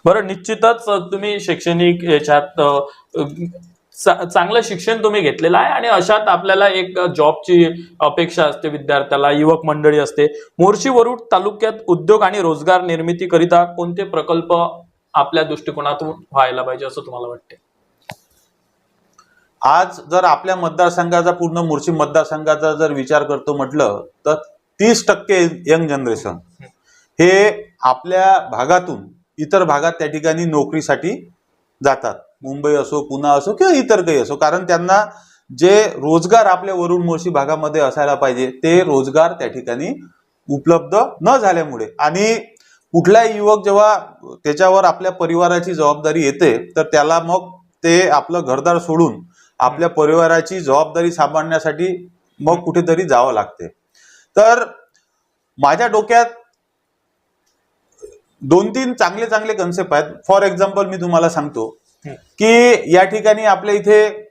बरं, निश्चितच तुम्ही शैक्षणिक याच्यात चांगलं शिक्षण तुम्ही घेतलेलं आहे आणि अशात आपल्याला एक जॉबची अपेक्षा असते विद्यार्थ्याला, युवक मंडळी असते. मोर्शी वरुड तालुक्यात उद्योग आणि रोजगार निर्मिती करिता कोणते प्रकल्प आपल्या दृष्टिकोनातून व्हायला पाहिजे असं तुम्हाला वाटते? आज जर आपल्या मतदारसंघाचा, पूर्ण मोर्शी मतदारसंघाचा जर विचार करतो म्हटलं तर 30% यंग जनरेशन हे आपल्या भागातून इतर भागात त्या ठिकाणी नोकरीसाठी जातात. मुंबई असो, पुणे असो किंवा इतर काही असो, कारण त्यांना जे रोजगार आपल्या वरुड मोर्शी भागामध्ये असायला पाहिजे ते रोजगार त्या ठिकाणी उपलब्ध न झाल्यामुळे, आणि कुठलाही युवक जेव्हा त्याच्यावर आपल्या परिवाराची जबाबदारी येते तर त्याला मग ते आपलं घरदार सोडून आपल्या परिवाराची जबाबदारी सांभाळण्यासाठी मग कुठेतरी जावं लागते. तर माझ्या डोक्यात 2-3 चांगले चांगले कन्सेप्ट आहेत. फॉर एक्झाम्पल मी तुम्हाला सांगतो की या ठिकाणी आपल्या इथे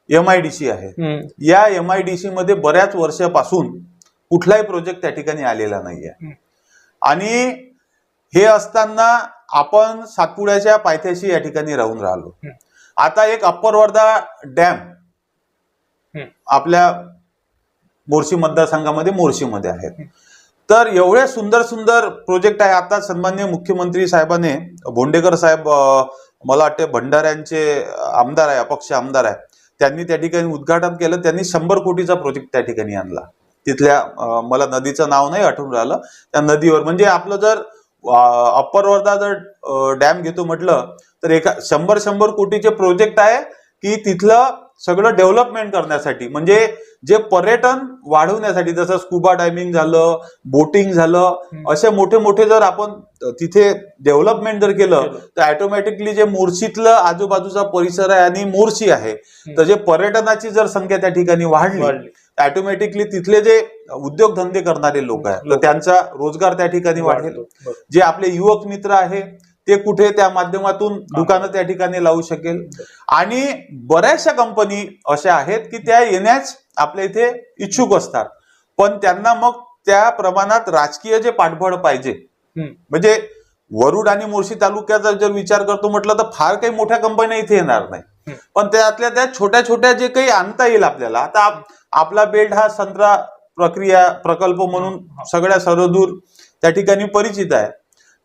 MIDC आहे. या MIDC मध्ये बऱ्याच वर्षापासून कुठलाही प्रोजेक्ट त्या ठिकाणी आलेला नाहीये, आणि हे असताना आपण सातपुड्याच्या पायथ्याशी या ठिकाणी राहून राहिलो. आता एक अप्पर वर्धा डॅम आपल्या मोर्शी मतदारसंघामध्ये मोर्शीमध्ये आहेत. तर एवढे सुंदर सुंदर प्रोजेक्ट आहे. आता सन्माननीय मुख्यमंत्री साहेबांनी, भोंडेकर साहेब मला वाटते भंडाऱ्यांचे आमदार आहे, अपक्ष आमदार आहे, त्यांनी त्या ठिकाणी उद्घाटन केलं. त्यांनी 100 कोटीचा प्रोजेक्ट त्या ठिकाणी आणला. तिथल्या मला नदीचं नाव नाही आठवून राहिलं, त्या नदीवर, म्हणजे आपलं जर अप्पर वर्धा जर डॅम घेतो म्हटलं तर 100 कोटीचे प्रोजेक्ट आहे की तिथलं सगळं डेव्हलपमेंट करण्यासाठी, म्हणजे जे पर्यटन वाढवण्यासाठी, जसं स्कुबा डायव्हिंग झालं, बोटिंग झालं, असे मोठे मोठे जर आपण तिथे डेव्हलपमेंट जर केलं तर ऑटोमॅटिकली जे मोर्शीतलं आजूबाजूचा परिसर आहे आणि मोर्शी आहे, तर जे पर्यटनाची जर संख्या त्या ठिकाणी वाढली, ऑटोमॅटिकली तिथले जे उद्योगधंदे करणारे लोक आहेत तर त्यांचा रोजगार त्या ठिकाणी वाढेल. जे आपले युवक मित्र आहे ते कुठे त्या माध्यमातून दुकानं त्या ठिकाणी लावू शकेल. आणि बऱ्याचशा कंपनी अशा आहेत की त्या येण्यास आपल्या इथे इच्छुक असतात, पण त्यांना मग त्या प्रमाणात राजकीय जे पाठबळ पाहिजे. म्हणजे वरुड आणि मोर्शी तालुक्याचा जर विचार करतो म्हटलं तर फार काही मोठ्या कंपन्या इथे येणार नाही, पण त्यातल्या त्या छोट्या छोट्या जे काही आणता येईल आपल्याला. आता आपला बेल्ट हा संत्रा प्रक्रिया प्रकल्प म्हणून सगळ्या सर्वदूर त्या ठिकाणी परिचित आहे.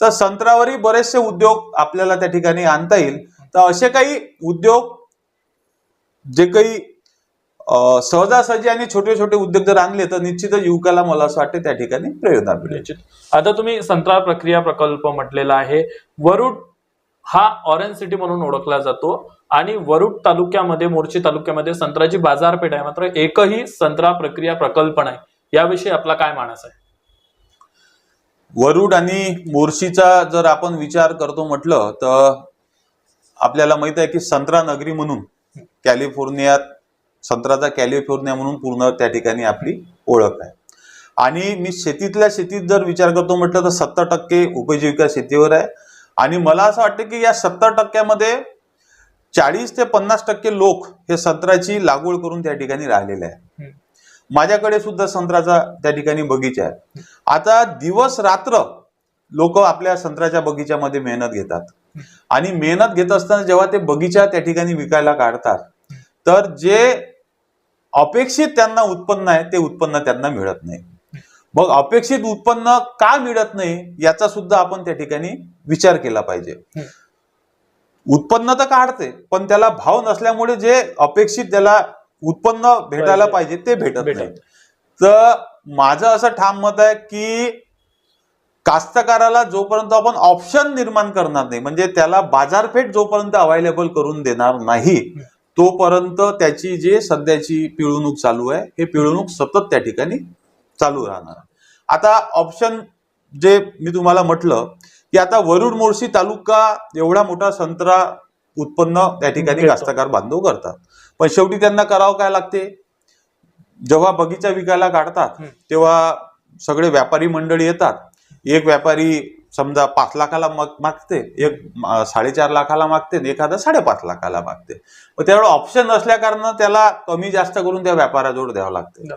तर संत्र्यावरही बरेचसे उद्योग आपल्याला त्या ठिकाणी आणता येईल. तर असे काही उद्योग जे काही सहजासहजी आणि छोटे छोटे उद्योग जर आणले तर निश्चितच युवकाला, मला असं वाटतं, त्या ठिकाणी प्रेरणा मिळेल. आता तुम्ही संत्रा प्रक्रिया प्रकल्प म्हटलेला आहे. वरुड हा ऑरेंज सिटी म्हणून ओळखला जातो आणि वरुड तालुक्यामध्ये, मोर्शी तालुक्यामध्ये संत्र्याची बाजारपेठ आहे, मात्र एकही संत्रा प्रक्रिया प्रकल्प नाही. याविषयी आपला काय मानस आहे? वरुड आणि मोर्शीचा जर आपण विचार करतो म्हटलं तर आपल्याला माहित आहे की संत्रा नगरी म्हणून कॅलिफोर्नियात संत्र्याचा कॅलिफोर्निया म्हणून पूर्ण त्या ठिकाणी आपली ओळख आहे. आणि मी शेतीतल्या शेतीत जर विचार करतो म्हटलं तर 70% उपजीविका शेतीवर आहे. आणि मला असं वाटतं की या 70%मध्ये 40 ते 50% लोक हे संत्र्याची लागवड करून त्या ठिकाणी राहिलेले आहे. माझ्याकडे सुद्धा संत्र्याचा त्या ठिकाणी बगीचा आहे. आता दिवस रात्र लोक आपल्या संत्र्याच्या बगीच्यामध्ये मेहनत घेतात, आणि मेहनत घेत असताना जेव्हा ते बगीचा त्या ठिकाणी विकायला काढतात तर जे अपेक्षित त्यांना उत्पन्न आहे ते उत्पन्न त्यांना मिळत नाही. मग अपेक्षित उत्पन्न का मिळत नाही याचा सुद्धा आपण त्या ठिकाणी विचार केला पाहिजे. उत्पन्न तर काढते पण त्याला भाव नसल्यामुळे जे अपेक्षित त्याला उत्पन्न भेटायला पाहिजे ते भेटत नाही. तर माझं असं ठाम मत आहे की कास्तकाराला जोपर्यंत आपण ऑप्शन निर्माण करणार नाही, म्हणजे त्याला बाजारपेठ जोपर्यंत अवेलेबल करून देणार नाही, तोपर्यंत त्याची जे सध्याची पिळवणूक चालू आहे हे पिळवणूक सतत त्या ठिकाणी चालू राहणार. आता ऑप्शन जे मी तुम्हाला म्हटलं की आता वरुड मोर्शी तालुका एवढा मोठा संत्रा उत्पन्न त्या ठिकाणी कास्तकार बांधव करतात, पण शेवटी त्यांना करावं काय लागते, जेव्हा बगीचा विकायला काढतात तेव्हा सगळे व्यापारी मंडळी येतात. एक व्यापारी समजा 5 लाखाला मागते, एक 4.5 लाखाला मागते, एखादा 5.5 लाखाला मागते. मग तेवढं ऑप्शन नसल्या कारणानं त्याला कमी जास्त करून त्या व्यापाराजवळ द्यावं लागते.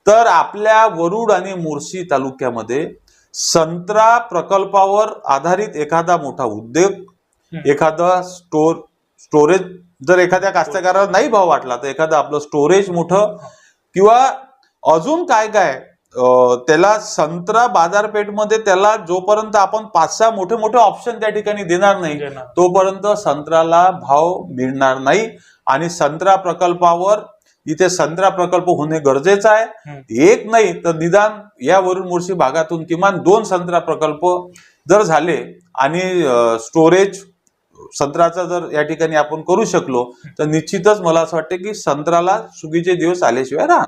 तर आपल्या वरुड आणि मोर्शी तालुक्यामध्ये संत्रा प्रकल्पावर आधारित एखादा मोठा उद्योग, एखादा स्टोरेज, जर एखाद्या कास्तकाराला नाही भाव वाटला तर एखादं आपलं स्टोरेज मोठं, किंवा अजून काय काय त्याला संत्रा बाजारपेठमध्ये त्याला जोपर्यंत आपण 5-6 मोठे मोठे ऑप्शन त्या ठिकाणी देणार नाही तोपर्यंत संत्र्याला भाव मिळणार नाही. आणि संत्रा प्रकल्पावर इथे संत्रा प्रकल्प होणे गरजेचं आहे. एक नाही तर निदान या वरुड मोर्शी भागातून किमान 2 संत्रा प्रकल्प जर झाले आणि स्टोरेज संत्र्याचा जर या ठिकाणी आपण करू शकलो तर निश्चितच मला असं वाटतं की संत्र्याला सुगीचे दिवस आल्याशिवाय राहणार.